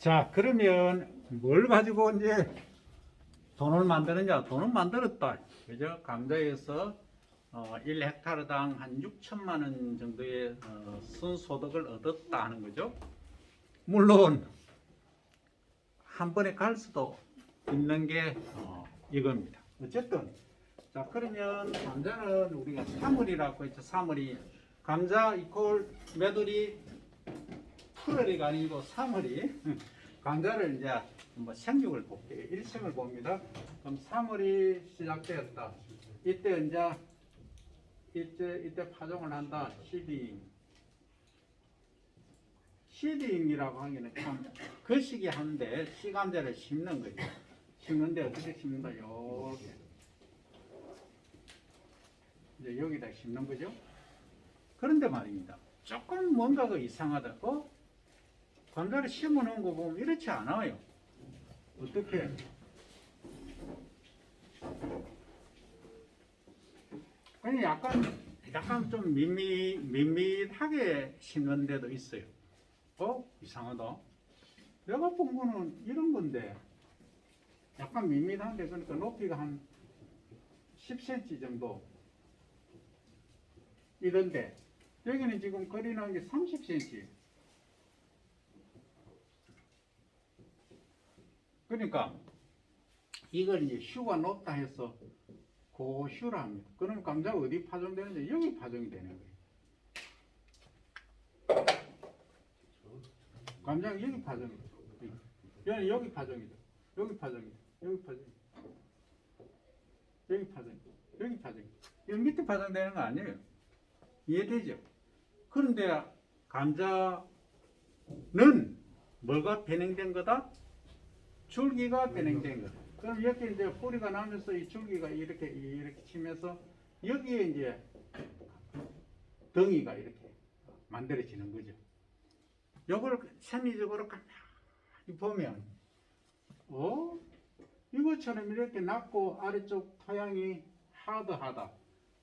자, 그러면 뭘 가지고 이제 돈을 만드느냐? 돈을 만들었다. 그죠? 감자에서 1헥타르당 한 6천만 원 정도의 순소득을 얻었다 하는 거죠. 물론 한 번에 갈 수도 있는 게 이겁니다. 어쨌든 자, 그러면 감자는 우리가 사물이라고 했죠. 사물이 감자 이퀄 메두리 풀어리가 아니고 사물이 감자를 이제 뭐 생육을 볼게요. 일생을 봅니다. 그럼 3월이 시작되었다. 이때 이때 파종을 한다. 시딩이라고 하기는 참 거시기 한데 시감자를 심는 거죠. 심는데 어떻게 심는다? 이렇게 이제 여기다 심는 거죠. 그런데 말입니다. 조금 뭔가가 이상하다. 감자를 심어 놓은 거 보면 이렇지 않아요. 어떻게? 아니 약간 좀 밋밋하게 심는 데도 있어요. 이상하다. 내가 본 거는 이런 건데 약간 밋밋한데 그러니까 높이가 한 10cm 정도 이런데 여기는 지금 거리 나온 게 30cm. 그러니까 이걸 이제 휴가 높다 해서 고휴라 합니다. 그럼 감자가 어디 파종되는지 여기 파종이 되는 거예요. 감자가 여기 파종이 돼. 여기 파종이다. 여기 파종이다. 여기 파종. 여기 파종. 여기 파종. 여기 밑에 파종되는 거 아니에요. 이해되죠? 그런데 감자는 뭐가 변형된 거다? 줄기가 변형된 거다. 그럼 이렇게 이제 뿌리가 나면서 이 줄기가 이렇게 치면서 여기에 이제 덩이가 이렇게 만들어지는 거죠. 요걸 생리적으로 가만히 보면, 이것처럼 이렇게 낮고 아래쪽 토양이 하드하다,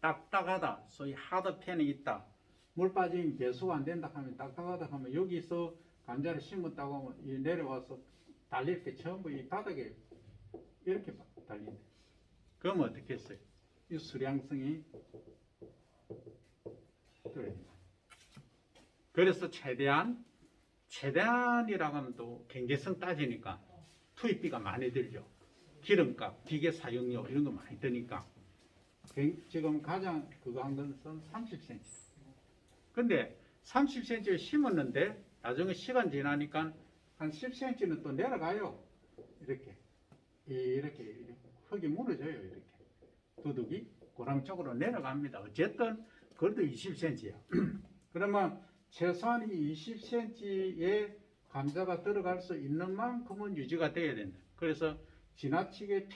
딱딱하다, 소위 하드 팬이 있다. 물 빠지면 배수가 안 된다 하면 딱딱하다 하면 여기서 감자를 심었다고 하면 이 내려와서 달릴 때 전부 이 바닥에 이렇게 달린다. 그럼 어떻게 했어요? 이 수량성이 떨어집니다. 그래서 최대한이라고 하면 또 경제성 따지니까 투입비가 많이 들죠. 기름값, 기계 사용료 이런 거 많이 드니까 지금 가장 그거 한 것은 30cm. 근데 30cm를 심었는데 나중에 시간 지나니까 한 10cm는 또 내려가요. 이렇게 흙이 무너져요. 이렇게 두둑이 고랑 쪽으로 내려갑니다. 어쨌든 그래도 20cm야. 그러면 최소한 이 20cm의 감자가 들어갈 수 있는 만큼은 유지가 돼야 된다. 그래서 지나치게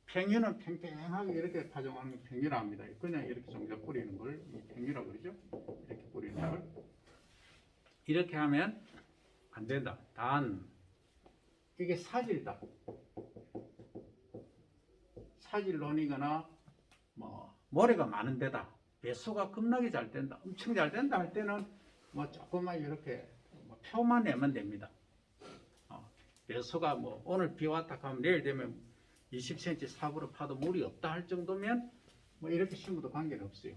팽유는 팽팽하게 이렇게 파종하는 팽유라 합니다. 그냥 이렇게 종자 뿌리는 걸 팽유라고 그러죠. 이렇게 뿌리는 걸 이렇게 하면 안 된다. 단 이게 사질다. 사질론이거나 뭐 모래가 많은 데다 배수가 겁나게 잘 된다. 엄청 잘 된다 할 때는 뭐 조금만 이렇게 표만 내면 됩니다. 배수가 뭐 오늘 비 왔다 하면 내일 되면 20cm 삽으로 파도 물이 없다 할 정도면 뭐 이렇게 심어도 관계는 없어요.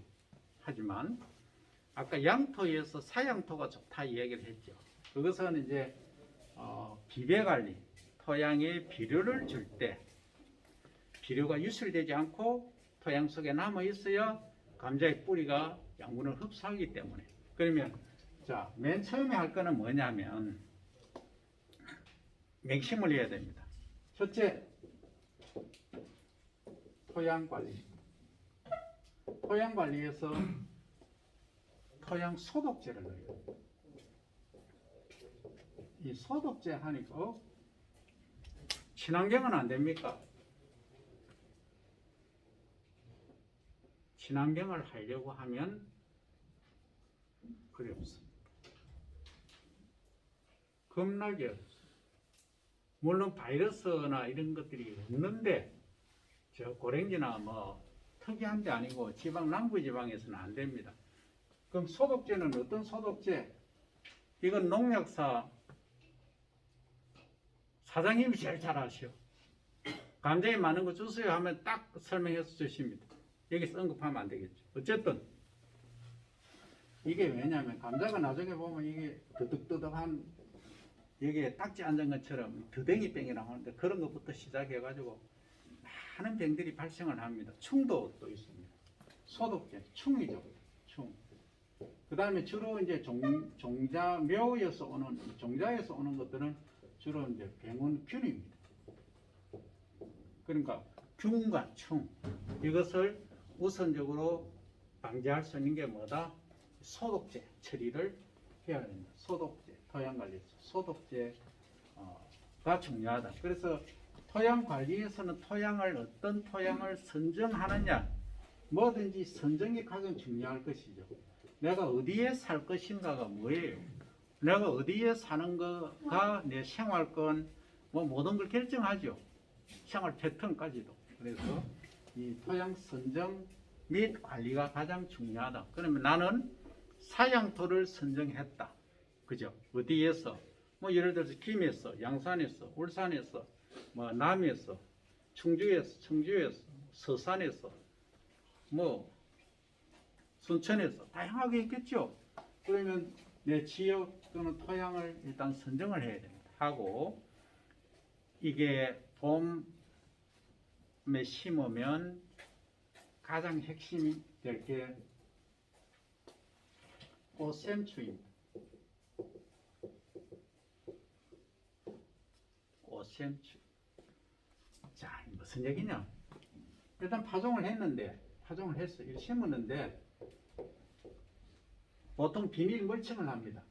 하지만 아까 양토에서 사양토가 좋다 이야기를 했죠. 그것은 이제 비배관리, 토양에 비료를 줄 때 비료가 유출되지 않고 토양 속에 남아 있어야 감자의 뿌리가 양분을 흡수하기 때문에. 그러면 자, 맨 처음에 할 거는 뭐냐면 맥심을 해야 됩니다. 첫째, 토양 관리. 토양 관리에서 토양 소독제를 넣어요. 이 소독제 하니까 친환경은 안 됩니까? 친환경을 하려고 하면 어렵습니다. 겁나게 어렵습니다. 물론 바이러스나 이런 것들이 없는데 저 고랭지나 뭐 특이한 데 아니고 지방 남부 지방에서는 안 됩니다. 그럼 소독제는 어떤 소독제? 이건 농약사 사장님이 제일 잘 아시오. 감정이 많은 거 주세요 하면 딱 설명해서 주십니다. 여기서 언급하면 안 되겠죠. 어쨌든 이게 왜냐면 감자가 나중에 보면 이게 뜨득뜨득한 여기에 딱지 앉은 것처럼 드댕이병이라고 하는데 그런 것부터 시작해가지고 많은 병들이 발생을 합니다. 충도 또 있습니다. 소독제, 충이죠. 충. 그 다음에 주로 이제 종자, 묘에서 오는, 종자에서 오는 것들은 주로 이제 병원 균입니다. 그러니까 균과 충. 이것을 우선적으로 방지할 수 있는 게 뭐다? 소독제 처리를 해야 됩니다. 소독제, 토양관리에서 소독제가 중요하다. 그래서 토양관리에서는 토양을 어떤 토양을 선정하느냐 뭐든지 선정이 가장 중요할 것이죠. 내가 어디에 살 것인가가 뭐예요? 내가 어디에 사는 거가 내 생활권 뭐 모든 걸 결정하죠. 생활 패턴까지도. 그래서 이 토양 선정 및 관리가 가장 중요하다. 그러면 나는 사양토를 선정했다. 그죠? 어디에서? 뭐 예를 들어서 김에서, 양산에서, 울산에서, 뭐 남에서, 충주에서, 청주에서, 서산에서, 뭐 순천에서 다양하게 있겠죠. 그러면 내 지역 또는 토양을 일단 선정을 해야 됩니다. 하고 이게 봄에 심으면 가장 핵심이 될 게 꽃샘추입니다. 꽃샘추. 자, 무슨 얘기냐? 일단 파종을 했는데, 파종을 했어. 이렇게 심었는데, 보통 비닐 멀칭을 합니다.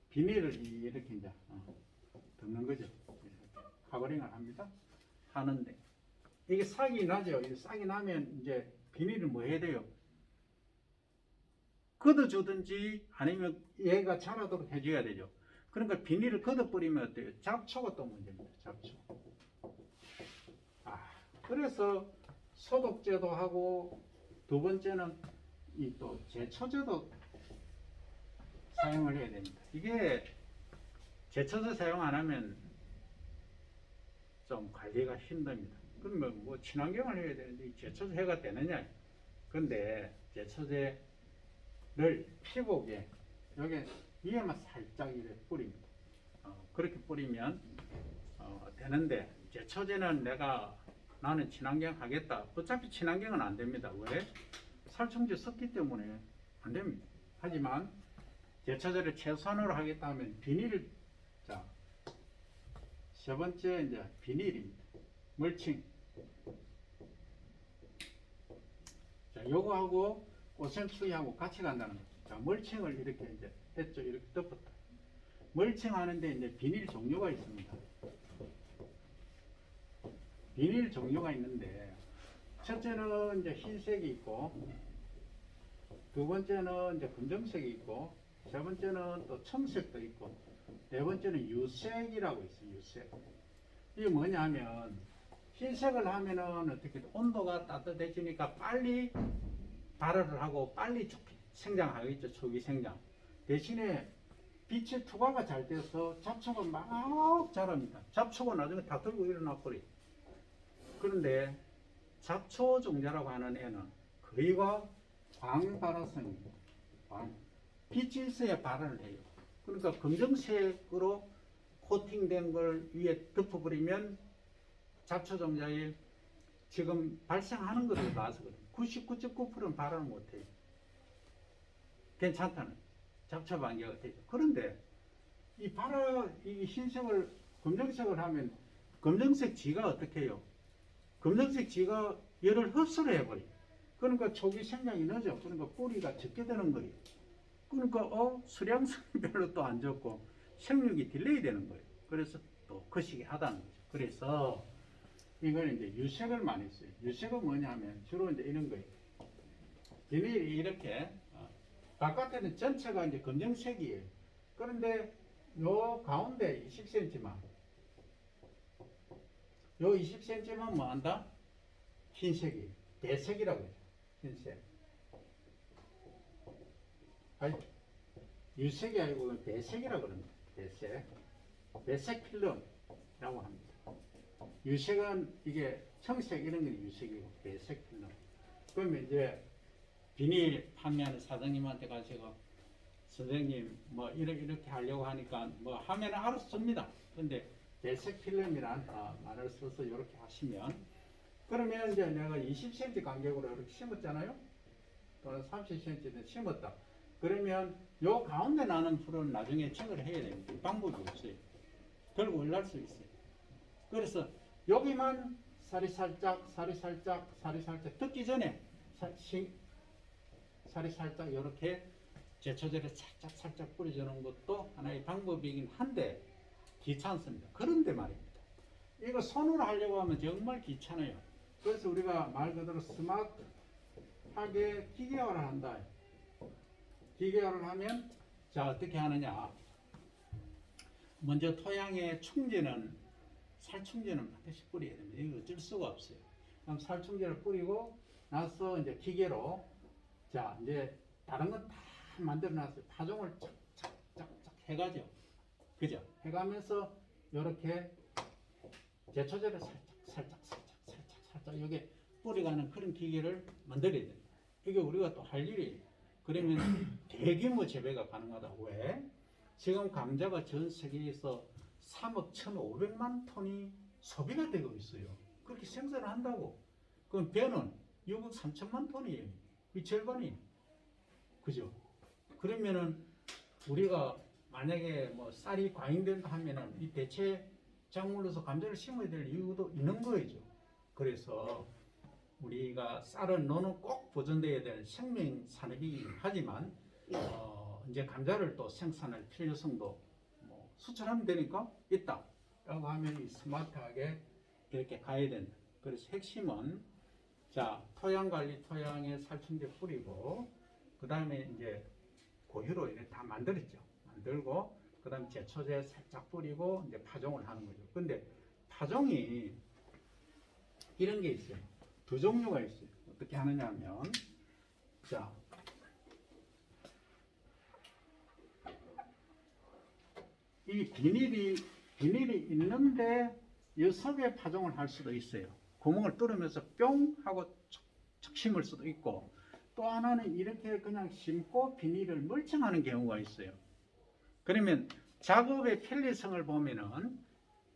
비닐을 이렇게 이제 덮는 거죠. 커버링을 합니다. 하는데 이게 싹이 나죠. 이게 싹이 나면 이제 비닐을 뭐 해야 돼요? 걷어주든지 아니면 얘가 자라도록 해줘야 되죠. 그러니까 비닐을 걷어버리면 어때요? 잡초가 또 문제입니다. 잡초. 그래서 소독제도 하고 두 번째는 이 또 제초제도 사용을 해야 됩니다. 이게 제초제 사용 안 하면 좀 관리가 힘듭니다. 그러면 뭐 친환경을 해야 되는데 제초제 해가 되느냐? 근데 제초제를 피복에 여기 위에만 살짝 이렇게 뿌립니다. 그렇게 뿌리면 되는데 제초제는 나는 친환경 하겠다. 어차피 친환경은 안 됩니다. 왜? 살충제 섞기 때문에 안 됩니다. 하지만 제초제를 최소한으로 하겠다 하면 비닐을 세 번째 이제 비닐입니다. 멀칭. 요거하고 꽃샘추위하고 같이 간다는 거죠. 멀칭을 이렇게 이제 했죠. 이렇게 덮었다. 멀칭하는데 이제 비닐 종류가 있습니다. 비닐 종류가 있는데 첫째는 이제 흰색이 있고 두 번째는 이제 검정색이 있고 세 번째는 또 청색도 있고 네 번째는 유색이라고 있어요. 유색. 이게 뭐냐 하면 흰색을 하면은 어떻게 온도가 따뜻해지니까 빨리 발효를 하고 빨리 생장하겠죠. 초기 생장. 대신에 빛의 투과가 잘 돼서 잡초가 막 자랍니다. 잡초가 나중에 다 들고 일어나 버려요. 그런데 잡초 종자라고 하는 애는 거의가 광발화성입니다. 빛이 있어야 발화를 해요. 그러니까 검정색으로 코팅된 걸 위에 덮어버리면 잡초 종자에 지금 발생하는 것을 봐서 99.9%는 발화를 못해요. 괜찮다는 잡초 방지가 되죠. 그런데 이 흰색을 검정색을 하면 검정색 지가 어떻게 해요? 검정색 지가 열을 흡수를 해버려요. 그러니까 초기 생장이 늦어. 그러니까 뿌리가 적게 되는 거예요. 그러니까 수량성이 별로 또 안 좋고 생육이 딜레이 되는 거예요. 그래서 또 거시기 하다는 거죠. 그래서 이걸 이제 유색을 많이 써요. 유색은 뭐냐면 주로 이제 이런 거예요. 비닐이 이렇게 바깥에는 전체가 이제 검정색이에요. 그런데 요 가운데 20cm만 요 20cm만 뭐 한다? 흰색이에요. 배색이라고 해요. 흰색. 아니, 유색이 아니고 배색이라고 그럽니다. 배색 필름이라고 합니다. 유색은 이게 청색 이런 게 유색이고 배색 필름. 그러면 이제 비닐 판매하는 사장님한테 가시고 선생님 뭐 이렇게 하려고 하니까 뭐 하면 알아서 줍니다. 근데 배색 필름이란 말을 써서 이렇게 하시면 그러면 이제 내가 20cm 간격으로 이렇게 심었잖아요. 또는 30cm 심었다. 그러면 요 가운데 나는 풀은 나중에 층을 해야 됩니다. 방법이 없어요. 들고 올라갈 수 있어요. 그래서 여기만 살이 살짝 듣기 전에 살이 살짝 이렇게 제초제를 살짝 뿌려주는 것도 하나의 방법이긴 한데 귀찮습니다. 그런데 말입니다. 이거 손으로 하려고 하면 정말 귀찮아요. 그래서 우리가 말 그대로 스마트하게 기계화를 한다. 기계화를 하면 자 어떻게 하느냐. 먼저 토양에 살충제는 반드시 뿌려야 됩니다. 이거 어쩔 수가 없어요. 그럼 살충제를 뿌리고 나서 이제 기계로 자 이제 다른 건 다 만들어 놨어요. 파종을 착착착착 해가죠. 그죠? 해가면서 이렇게 제초제를 살짝 여기 뿌려가는 그런 기계를 만들어야 됩니다. 이게 우리가 또 할 일이에요. 그러면 대규모 재배가 가능하다. 왜? 지금 감자가 전 세계에서 3억 1,500만 톤이 소비가 되고 있어요. 그렇게 생산을 한다고. 그럼 배는 6억 3천만 톤이에요. 이 절반이. 그죠? 그러면은 우리가 만약에 뭐 쌀이 과잉된다 하면은 이 대체 작물로서 감자를 심어야 될 이유도 있는 거죠. 그래서 우리가 쌀은 노는 꼭 보존돼야 되는 생명 산업이긴 하지만 이제 감자를 또 생산할 필요성도 뭐 수출하면 되니까 있다 라고 하면 이 스마트하게 이렇게 가야 된다. 그래서 핵심은 자 토양 관리, 토양에 살충제 뿌리고 그 다음에 이제 고유로 이렇게 다 만들었죠. 만들고 그 다음에 제초제 살짝 뿌리고 이제 파종을 하는 거죠. 근데 파종이 이런 게 있어요. 두 종류가 있어요. 어떻게 하느냐 하면 자 이 비닐이 있는데 이 속에 파종을 할 수도 있어요. 구멍을 뚫으면서 뿅 하고 척 심을 수도 있고 또 하나는 이렇게 그냥 심고 비닐을 멀칭하는 경우가 있어요. 그러면 작업의 편리성을 보면은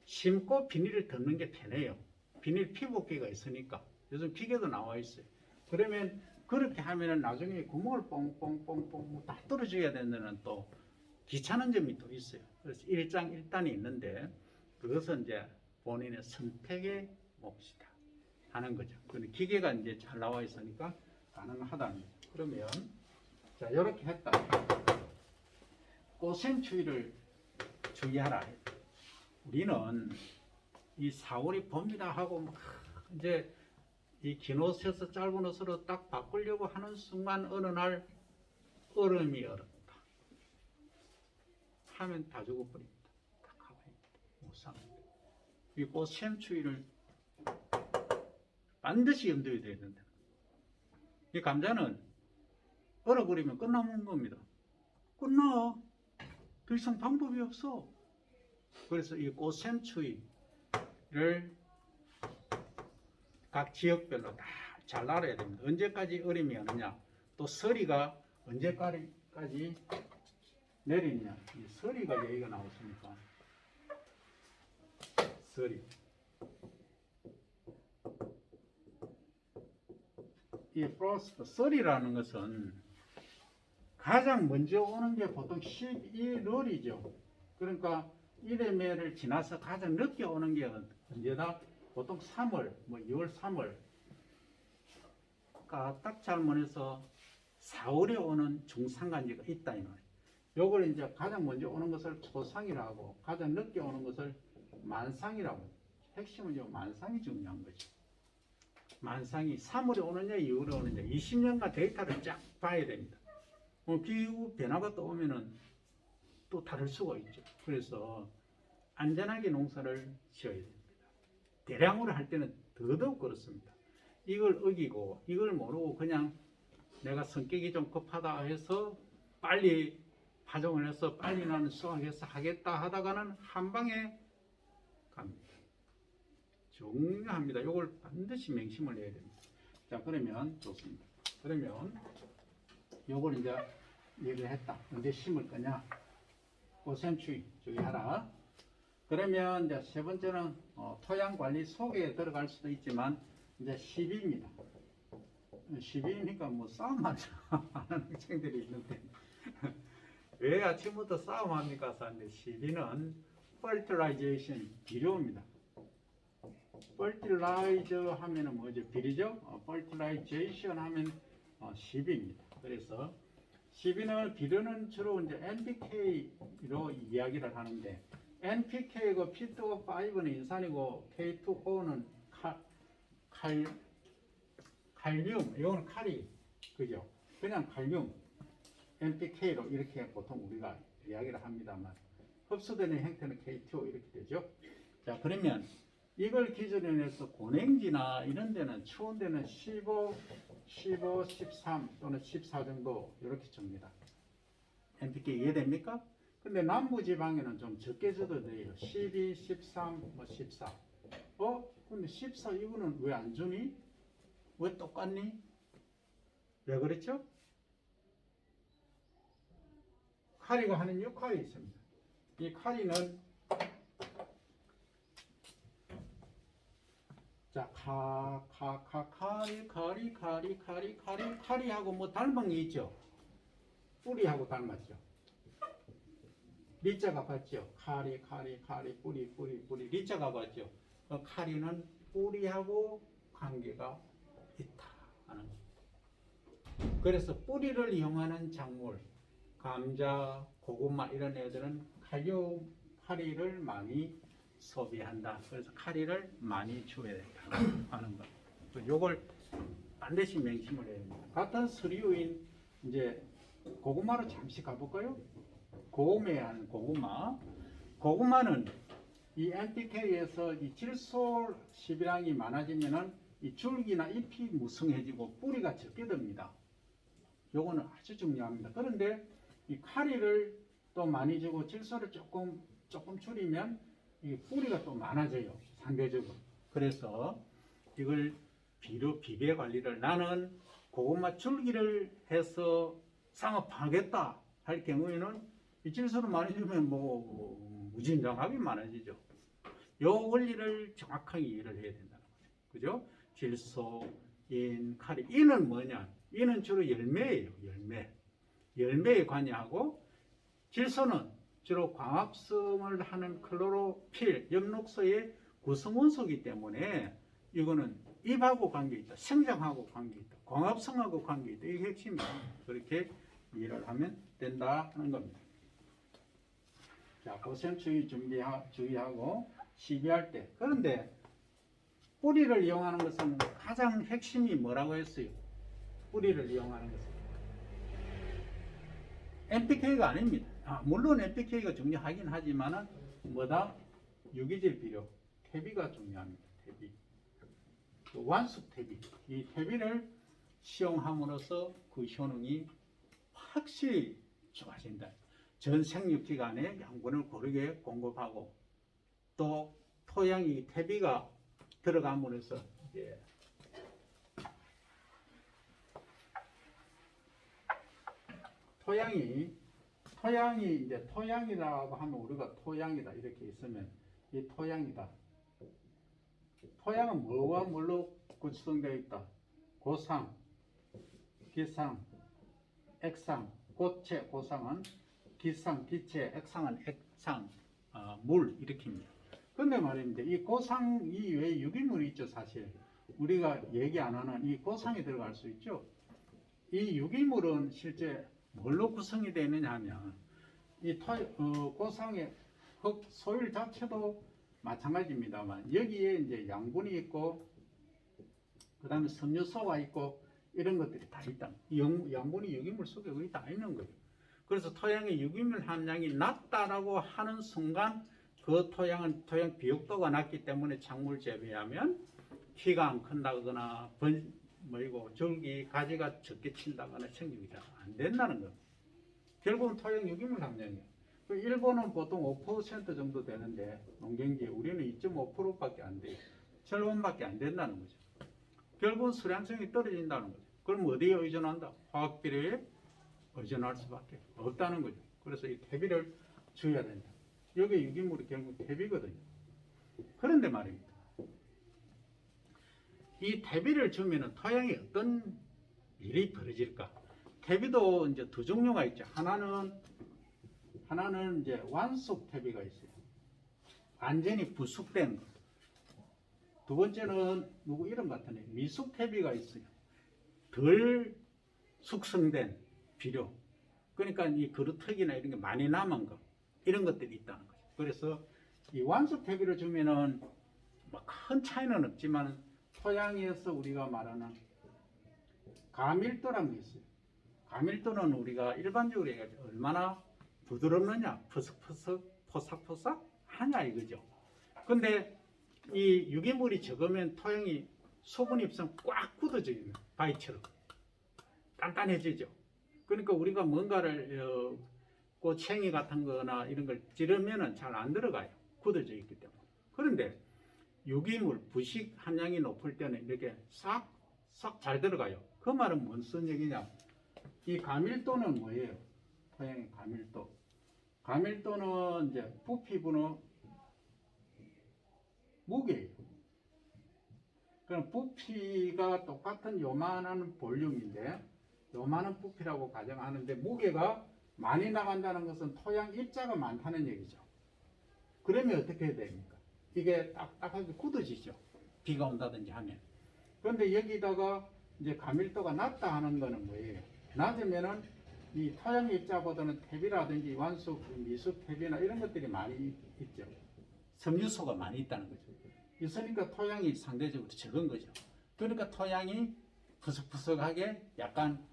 심고 비닐을 덮는 게 편해요. 비닐 피복기가 있으니까 요즘 기계도 나와 있어요. 그러면 그렇게 하면은 나중에 구멍을 뽕뽕뽕뽕 다 뚫어줘야 되는 또 귀찮은 점이 또 있어요. 그래서 일장일단이 있는데 그것은 이제 본인의 선택의 몫이다 하는 거죠. 근데 기계가 이제 잘 나와 있으니까 가능하다는 거죠. 그러면 자 이렇게 했다. 꽃샘 추위를 주의하라. 우리는 이 4월이 봄이다 하고 막 이제 이 긴 옷에서 짧은 옷으로 딱 바꾸려고 하는 순간 어느 날 얼음이 얼었다 하면 다 죽어버립니다. 다 가버립니다. 못 삽니다. 이 꽃샘 추위를 반드시 염두에 둬야 된다. 이 감자는 얼어버리면 끝나는 겁니다. 끝나. 더 이상 방법이 없어. 그래서 이 꽃샘 추위를 각 지역별로 다 잘 알아야 됩니다. 언제까지 얼음이 오느냐, 또 서리가 언제까지 내리느냐. 이 서리가 얘기가 나오십니까? 서리. 이 프로스트, 서리라는 것은 가장 먼저 오는 게 보통 11월이죠. 그러니까 1의 매를 지나서 가장 늦게 오는 게 언제다? 보통 3월, 뭐 2월, 3월. 딱 잘못해서 4월에 오는 중상간지가 있다 이 말이에요. 요걸 이제 가장 먼저 오는 것을 초상이라고, 가장 늦게 오는 것을 만상이라고. 핵심은 요 만상이 중요한 거죠. 만상이 3월에 오느냐 2월에 오느냐 20년간 데이터를 쫙 봐야 됩니다. 기후 변화가 또 오면은 또 다를 수가 있죠. 그래서 안전하게 농사를 지어야 됩니다. 대량으로 할 때는 더더욱 그렇습니다. 이걸 어기고 이걸 모르고 그냥 내가 성격이 좀 급하다 해서 빨리 파종을 해서 빨리 나는 수확해서 하겠다 하다가는 한 방에 갑니다. 중요합니다. 이걸 반드시 명심을 해야 됩니다. 자, 그러면 좋습니다. 그러면 요걸 이제 얘기를 했다. 언제 심을 거냐? 고샘추위 주의하라. 그러면 이제 세 번째는 토양 관리 속에 들어갈 수도 있지만 이제 시비입니다. 시비니까 뭐 싸움하자 하는 학생들이 있는데 왜 아침부터 싸움합니까? 하는데 시비는 fertilization 비료입니다. fertilizer 하면은 뭐죠? 비료죠? fertilization 하면 시비입니다. 그래서 시비는 비료는 주로 이제 NPK로 이야기를 하는데 NPK가 P2O5는 인산이고 K2O는 칼륨, 이거는 칼이 그죠? 그냥 칼륨 NPK로 이렇게 보통 우리가 이야기를 합니다만 흡수되는 형태는 K2O 이렇게 되죠. 자, 그러면 이걸 기준으로 해서 고냉지나 이런 데는 추운 데는 15, 13 또는 14 정도 이렇게 줍니다. NPK 이해됩니까? 근데 남부 지방에는 좀 적게 줘도 돼요. 12, 13, 뭐 14. 근데 14 이거는 왜 안 주니? 왜 똑같니? 왜 그랬죠? 카리가 하는 역할이 있습니다. 이 카리는 자, 카리하고 뭐 닮은 게 있죠? 뿌리하고 닮았죠? 리자가 같죠? 카리, 뿌리. 리자가 같죠? 카리는 뿌리하고 관계가 있다 하는 거죠. 그래서 뿌리를 이용하는 작물, 감자, 고구마 이런 애들은 카리를 많이 소비한다. 그래서 카리를 많이 줘야 된다 하는 것. 요걸 반드시 명심을 해야 됩니다. 같은 서류인 이제 고구마로 잠시 가볼까요? 고음에한 고구마. 고구마는 이 NPK에서 이 질소 시비량이 많아지면은 이 줄기나 잎이 무성해지고 뿌리가 적게 듭니다. 요거는 아주 중요합니다. 그런데 이 카리를 또 많이 주고 질소를 조금 줄이면 이 뿌리가 또 많아져요. 상대적으로. 그래서 이걸 비배 관리를 나는 고구마 줄기를 해서 상업하겠다 할 경우에는 이 질소를 많이 주면 뭐 무진장하게 많아지죠. 요 원리를 정확하게 이해를 해야 된다는 거죠. 그죠? 질소, 인, 카리. 인은 뭐냐? 인은 주로 열매예요. 열매에 관여하고 질소는 주로 광합성을 하는 클로로필, 엽록소의 구성원소이기 때문에 이거는 잎하고 관계있다. 성장하고 관계있다. 광합성하고 관계있다. 이게 핵심이에요. 그렇게 이해를 하면 된다 하는 겁니다. 자, 고샘추위 주의하고 시비할 때. 그런데 뿌리를 이용하는 것은 가장 핵심이 뭐라고 했어요? 뿌리를 이용하는 것은 NPK가 아닙니다. 물론 NPK가 중요하긴 하지만은 뭐다? 유기질 비료, 퇴비가 중요합니다. 퇴비. 완숙 퇴비. 이 퇴비를 시용함으로써 그 효능이 확실히 좋아진다. 전 생육 기간에 양분을 고르게 공급하고 또 토양이 퇴비가 들어감으로써 토양이 이제 토양이라고 하면 우리가 토양이다 이렇게 있으면 이 토양이다. 토양은 뭐와 뭘로 구성되어 있다? 고상, 기상, 액상, 고체, 고상은 기상, 기체, 액상은 액상, 물 이렇게입니다. 근데 말입니다. 이 고상 이외에 유기물이 있죠, 사실. 우리가 얘기 안 하는 이 고상이 들어갈 수 있죠. 이 유기물은 실제 뭘로 구성이 되어 있느냐 하면 이 고상의 흙 소일 자체도 마찬가지입니다만 여기에 이제 양분이 있고 그 다음에 섬유소가 있고 이런 것들이 다 있다. 양분이 유기물 속에 거의 다 있는 거예요. 그래서 토양의 유기물 함량이 낮다라고 하는 순간 그 토양 비옥도가 낮기 때문에 작물 재배하면 키가 안 큰다거나 줄기 가지가 적게 친다거나 생육이 잘 안 된다는 겁니다. 결국은 토양 유기물 함량이에요. 일본은 보통 5% 정도 되는데 농경지에 우리는 2.5%밖에 안 돼요. 절반밖에 안 된다는 거죠. 결국은 수량성이 떨어진다는 거죠. 그럼 어디에 의존한다? 화학 비료에 의존할 수밖에 없다는 거죠. 그래서 이 퇴비를 줘야 된다. 여기 유기물이 결국 퇴비거든요. 그런데 말입니다. 이 퇴비를 주면은 토양에 어떤 일이 벌어질까? 퇴비도 이제 두 종류가 있죠. 하나는 이제 완숙 퇴비가 있어요. 완전히 부숙된 거. 두 번째는 누구 이름 같으네. 미숙 퇴비가 있어요. 덜 숙성된 비료. 그러니까 이 그루터기나 이런 게 많이 남은 거. 이런 것들이 있다는 거죠. 그래서 이 완숙 퇴비를 주면은 뭐 큰 차이는 없지만 토양에서 우리가 말하는 가밀도라는 게 있어요. 가밀도는 우리가 일반적으로 얘기하죠. 얼마나 부드럽느냐, 퍼석퍼석, 포삭포삭 하냐 이거죠. 근데 이 유기물이 적으면 토양이 수분 입성 꽉 굳어져 있는 바위처럼 단단해지죠. 그러니까 우리가 뭔가를 꼬챙이 같은 거나 이런 걸 찌르면은 잘 안 들어가요. 굳어져 있기 때문에. 그런데 유기물, 부식 함량이 높을 때는 이렇게 싹 잘 들어가요. 그 말은 무슨 얘기냐? 이 가밀도는 뭐예요? 토양의 가밀도. 가밀도는 이제 부피분의 무게예요. 그럼 부피가 똑같은 요만한 볼륨인데 요만한 부피라고 가정하는데 무게가 많이 나간다는 것은 토양 입자가 많다는 얘기죠. 그러면 어떻게 해야 됩니까? 이게 딱딱하게 굳어지죠. 비가 온다든지 하면. 그런데 여기다가 이제 가밀도가 낮다 하는 거는 뭐예요? 낮으면은 이 토양 입자보다는 퇴비라든지 완숙, 미숙 퇴비나 이런 것들이 많이 있죠. 섬유소가 많이 있다는 거죠. 있으니까 토양이 상대적으로 적은 거죠. 그러니까 토양이 푸석푸석하게 약간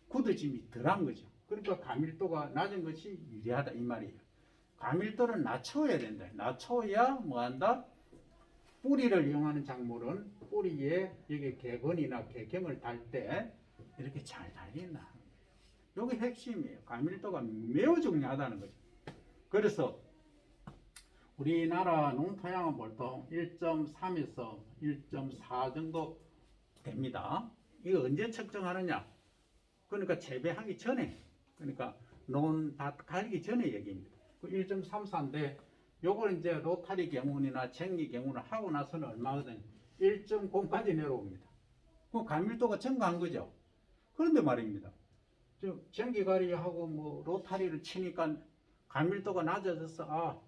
굳어짐이 덜한 거죠. 그러니까 가밀도가 낮은 것이 유리하다 이 말이에요. 가밀도를 낮춰야 된다. 낮춰야 뭐한다? 뿌리를 이용하는 작물은 뿌리에 여기 개건이나 개경을 달 때 이렇게 잘 달린다. 여기 핵심이에요. 가밀도가 매우 중요하다는 거죠. 그래서 우리나라 농토양은 보통 1.3에서 1.4 정도 됩니다. 이거 언제 측정하느냐? 그러니까 재배하기 전에, 그러니까 논밭 갈기 전에 얘기입니다. 그 1.34인데 요걸 이제 로타리 경운이나 쟁기 경운을 하고 나서는 얼마거든요? 1.0까지 내려옵니다. 그 가밀도가 증가한 거죠. 그런데 말입니다. 쟁기가리하고 뭐 로타리를 치니까 가밀도가 낮아져서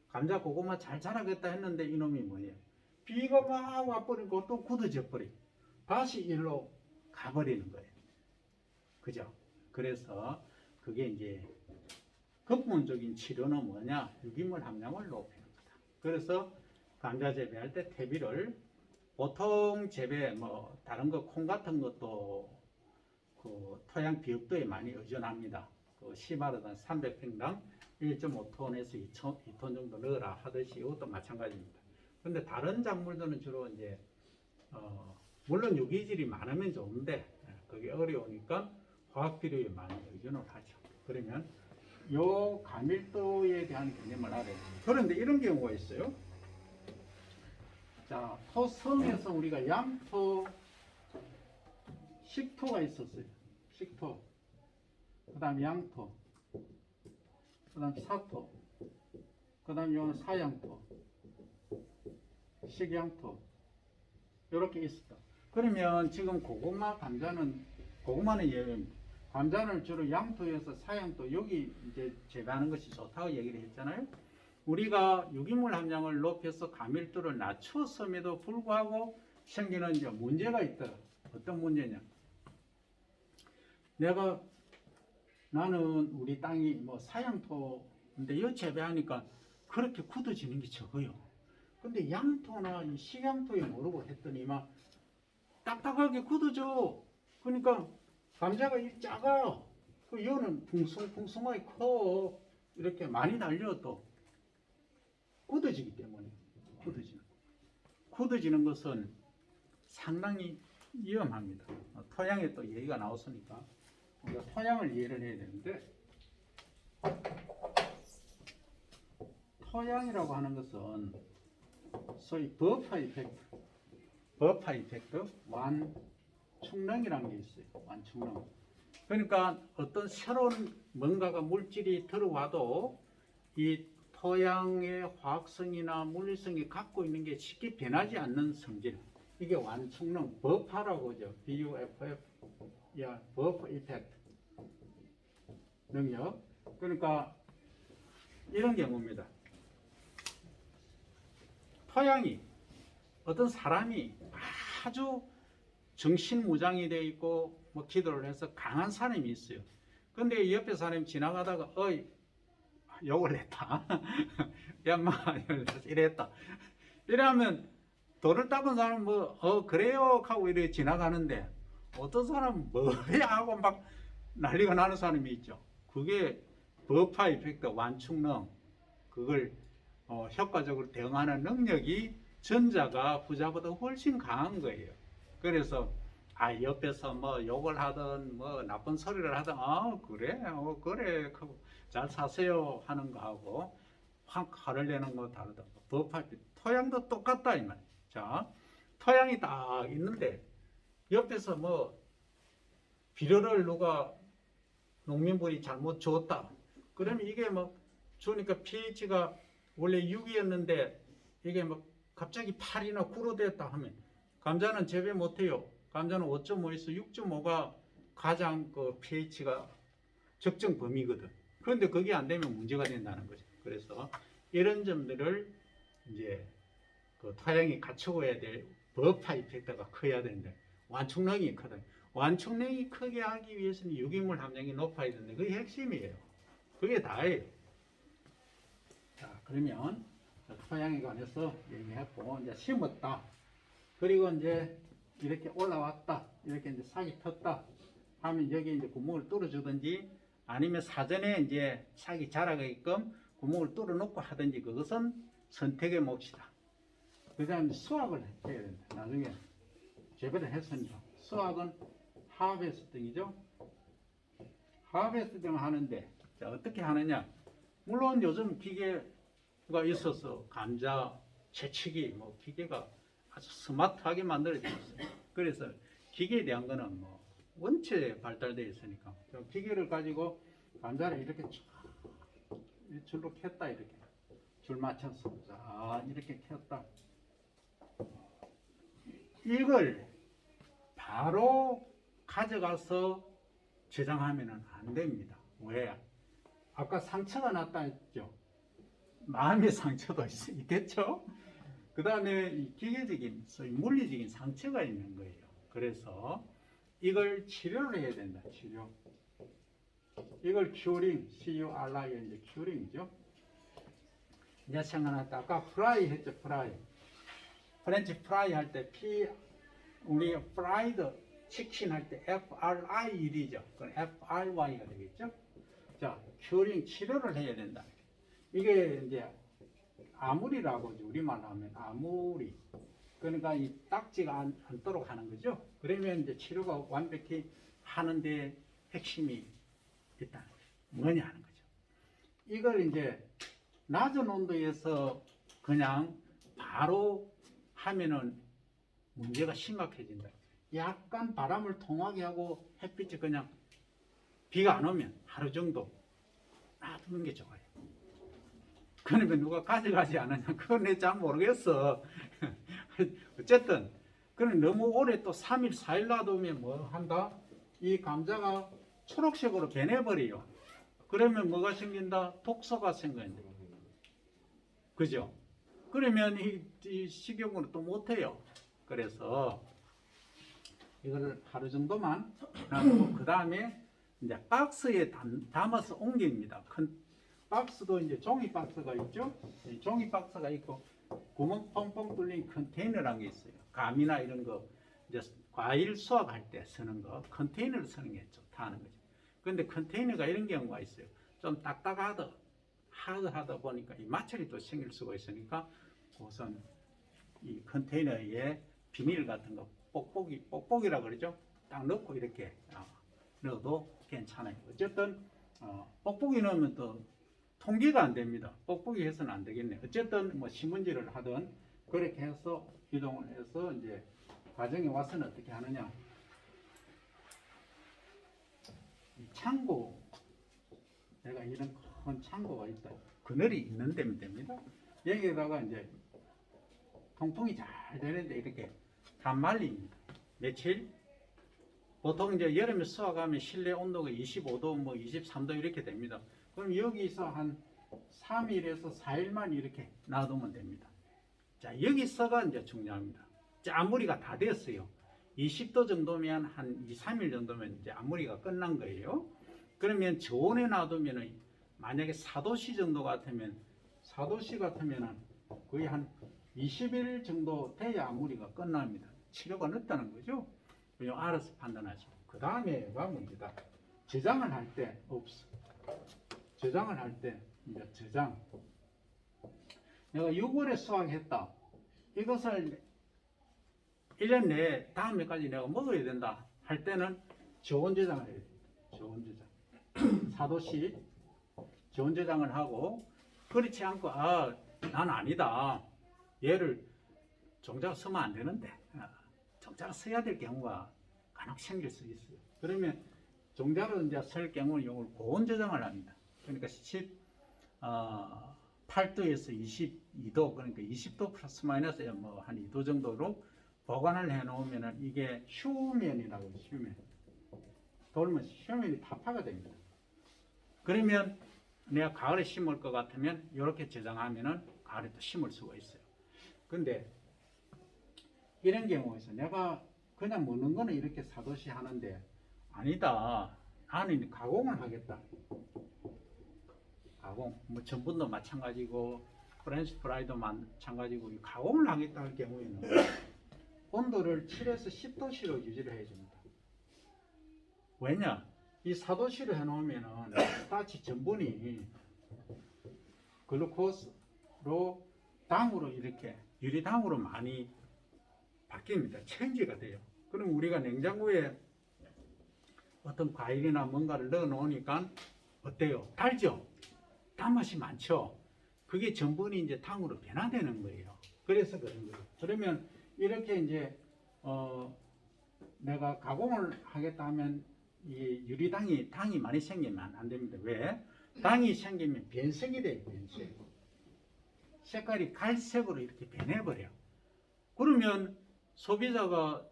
감자 고구마 잘 자라겠다 했는데 이놈이 뭐예요? 비가 막 와버리고 또 굳어져 버리고 다시 일로 가버리는 거예요. 그죠? 그래서 그게 이제 근본적인 치료는 뭐냐? 유기물 함량을 높이는 거다. 그래서 감자 재배할 때 퇴비를 보통 재배 뭐 다른 거 콩 같은 것도 그 토양 비흡도에 많이 의존합니다. 그 씨바르단 300평당 1.5톤에서 2톤 정도 넣으라 하듯이 이것도 마찬가지입니다. 근데 다른 작물들은 주로 이제 물론 유기질이 많으면 좋은데 그게 어려우니까 화학 비료에 많이 의존을 하죠. 그러면 요 가밀도에 대한 개념을 알아야 됩니다. 그런데 이런 경우가 있어요. 자, 토성에서 우리가 양토, 식토가 있었어요. 식토, 그 다음 양토, 그 다음 사토, 그 다음 요는 사양토, 식양토 이렇게 있었다. 그러면 지금 고구마, 감자는 고구마는 예외입니다. 감자는 주로 양토에서 사양토 여기 이제 재배하는 것이 좋다고 얘기를 했잖아요. 우리가 유기물 함량을 높여서 가밀도를 낮췄음에도 불구하고 생기는 이제 문제가 있더라. 어떤 문제냐? 나는 우리 땅이 뭐 사양토인데 이 재배하니까 그렇게 굳어지는 게 적어요. 근데 양토나 이 식양토에 모르고 했더니 막 딱딱하게 굳어져. 그러니까 감자가 이 작아. 그 이거는 풍성하게 커. 이렇게 많이 달려도 굳어지기 때문에 굳어지는 것은 상당히 위험합니다. 토양에 또 얘기가 나왔으니까 우리가 토양을 이해를 해야 되는데 토양이라고 하는 것은 소위 버파 이펙트, 완충능이라는 게 있어요. 완충능. 그러니까 어떤 새로운 뭔가가 물질이 들어와도 이 토양의 화학성이나 물리성이 갖고 있는 게 쉽게 변하지 않는 성질. 이게 완충능, 버파라고 하죠. BUFF, 야, 버파 이펙트 능력. 그러니까 이런 경우입니다. 토양이 어떤 사람이 아주 정신무장이 되어 있고 뭐 기도를 해서 강한 사람이 있어요. 근데 옆에 사람이 지나가다가 어이 욕을 했다. 야마 이랬다. 이러면 돌을 닦은 사람은 뭐 그래요 하고 이렇게 지나가는데 어떤 사람은 뭐야 하고 막 난리가 나는 사람이 있죠. 그게 버파 이펙트 완충능 그걸 효과적으로 대응하는 능력이 전자가 후자보다 훨씬 강한 거예요. 그래서 옆에서 뭐 욕을 하든 뭐 나쁜 소리를 하든 그래 그래 잘 사세요 하는 거하고 확 화를 내는 거 다르다. 버파 토양도 똑같다 이 말. 자, 토양이 딱 있는데 옆에서 뭐 비료를 누가 농민분이 잘못 줬다. 그러면 이게 뭐 주니까 pH가 원래 6이었는데 이게 뭐 갑자기 8이나 9로 됐다 하면 감자는 재배 못해요. 감자는 5.5에서 6.5가 가장 그 pH가 적정 범위거든. 그런데 그게 안 되면 문제가 된다는 거죠. 그래서 이런 점들을 이제 그 토양이 갖추어야 될 버파 이펙트가 커야 되는데 완충능이 크다. 완충능이 크게 하기 위해서는 유기물 함량이 높아야 되는데 그게 핵심이에요. 그게 다예요. 자, 그러면 토양에 관해서 얘기했고 이제 심었다. 그리고 이제 이렇게 올라왔다. 이렇게 이제 싹이 텄다. 하면 여기 이제 구멍을 뚫어주든지 아니면 사전에 이제 싹이 자라게끔 구멍을 뚫어놓고 하든지 그것은 선택의 몫이다. 그 다음에 수확을 해야 된다. 나중에 재배를 했으니까. 수확은 하베스팅이죠. 하베스팅을 하는데 자, 어떻게 하느냐. 물론 요즘 기계가 있어서 감자 채취기 뭐 기계가 아주 스마트하게 만들어져 있어요. 그래서 기계에 대한 거는 뭐 원체 발달되어 있으니까 기계를 가지고 감자를 이렇게 쫙 줄로 켰다. 이렇게 줄 맞춰서 자 이렇게 켰다. 이걸 바로 가져가서 저장하면 안 됩니다. 왜? 아까 상처가 났다 했죠. 마음의 상처도 있겠죠. 그 다음에 기계적인 물리적인 상처가 있는 거예요. 그래서 이걸 치료를 해야 된다. 치료. 이걸 큐링, CURI 이제 큐링이죠. 이제 생각났다. 아까 프라이 했죠. 프라이. 프렌치 프라이 할 때 우리 프라이드 치킨 할 때 FRI1이죠. 그럼 FRY가 되겠죠. 자, 큐링 치료를 해야 된다. 이게 이제 아무리라고 우리말로 하면 아무리. 그러니까 이 딱지가 않도록 하는 거죠. 그러면 이제 치료가 완벽히 하는데 핵심이 있다는 거죠. 뭐냐 하는 거죠. 이걸 이제 낮은 온도에서 그냥 바로 하면은 문제가 심각해진다. 약간 바람을 통하게 하고 햇빛이 그냥 비가 안 오면 하루 정도 놔두는 게 좋아요. 그러면 누가 가져가지 않느냐? 그건 내 잘 모르겠어. 어쨌든 그럼 너무 오래 또 3일, 4일 놔두면 뭐 한다? 이 감자가 초록색으로 변해버려요. 그러면 뭐가 생긴다? 독소가 생긴다. 그죠? 그러면 이 식용으로 또 못해요. 그래서 이거를 하루 정도만 놔두고 그 다음에 이제 박스에 담아서 옮깁니다. 큰 박스도 이제 종이 박스가 있죠. 종이 박스가 있고 구멍 펑펑 뚫린 컨테이너라는 게 있어요. 감이나 이런 거 이제 과일 수확할 때 쓰는 거 컨테이너를 쓰는 게 좋다는 거죠. 그런데 컨테이너가 이런 경우가 있어요. 좀 딱딱하다 하다 보니까 이 마찰이 또 생길 수가 있으니까 우선 이 컨테이너에 비닐 같은 거 뽁뽁이라 그러죠. 딱 넣고 이렇게 넣어도 괜찮아요. 어쨌든 뽁뽁이 넣으면 또 통기가 안 됩니다. 뽁뽁이 해서는 안 되겠네. 어쨌든 뭐 신문지를 하든 그렇게 해서 이동을 해서 이제 과정에 와서는 어떻게 하느냐. 이 창고, 내가 이런 큰 창고가 있다. 그늘이 있는 데면 됩니다. 여기에다가 이제 통풍이 잘 되는데 이렇게 단말리입니다. 며칠? 보통 이제 여름에 수확하면 실내 온도가 25도, 뭐 23도 이렇게 됩니다. 그럼 여기서 한 3일에서 4일만 이렇게 놔두면 됩니다. 자, 여기서가 이제 중요합니다. 자, 앞무리가 다 됐어요. 20도 정도면 한 2, 3일 정도면 이제 앞무리가 끝난 거예요. 그러면 저온에 놔두면은 만약에 4도씨 정도 같으면 4도씨 같으면은 거의 한 20일 정도 돼야 앞무리가 끝납니다. 치료가 늦다는 거죠. 그냥 알아서 판단하시고. 그 다음에가 문제다. 저장을 할 때, 저장을 할 때, 이제 저장. 내가 6월에 수확했다. 이것을 1년 내에 다음 해까지 내가 먹어야 된다. 할 때는 저온 저장을 해야 돼요. 저온 저장. 4도씨 저온 저장을 하고, 그렇지 않고, 난 아니다. 얘를 종자가 쓰면 안 되는데. 종자가 써야 될 경우가 간혹 생길 수 있어요. 그러면 종자로 이제 쓸 경우는 이걸 고온 저장을 합니다. 그러니까 8도에서 22도, 그러니까 20도 플러스 마이너스 뭐 한 2도 정도로 보관을 해 놓으면은 이게 휴면이라고 해요. 휴면. 돌면 휴면이 타파가 됩니다. 그러면 내가 가을에 심을 것 같으면 이렇게 저장하면은 가을에 또 심을 수가 있어요. 근데 이런 경우에서 내가 그냥 먹는 거는 이렇게 4도씨 하는데 아니다. 나는 가공을 하겠다. 가공. 뭐 전분도 마찬가지고 프렌치 프라이도 마찬가지고 가공을 하겠다 할 경우에는 온도를 7에서 10도씨로 유지를 해줍니다. 왜냐? 이 4도씨로 해놓으면은 스타치 전분이 글루코스로 당으로 이렇게 유리당으로 많이 바뀝니다. 체인지가 돼요. 그럼 우리가 냉장고에 어떤 과일이나 뭔가를 넣어 놓으니까 어때요? 달죠? 단맛이 많죠? 그게 전분이 이제 당으로 변화되는 거예요. 그래서 그런 거예요. 그러면 이렇게 이제 내가 가공을 하겠다 하면 이 유리당이 당이 많이 생기면 안 됩니다. 왜? 당이 생기면 변색이 돼요. 변색. 색깔이 갈색으로 이렇게 변해버려. 그러면 소비자가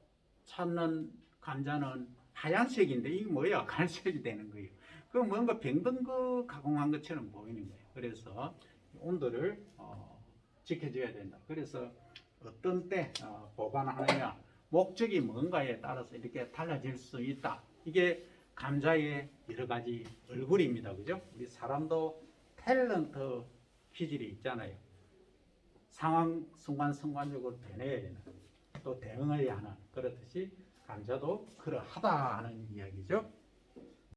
찾는 감자는 하얀색인데 이게 뭐야? 갈색이 되는 거예요. 그 뭔가 병든 거 가공한 것처럼 보이는 거예요. 그래서 온도를 지켜줘야 된다. 그래서 어떤 때 보관하느냐 목적이 뭔가에 따라서 이렇게 달라질 수 있다. 이게 감자의 여러 가지 얼굴입니다. 그죠? 우리 사람도 탤런트 기질이 있잖아요. 상황 순간순간적으로 변해야 되는, 또 대응을 하는, 그렇듯이 감자도 그러하다 하는 이야기죠.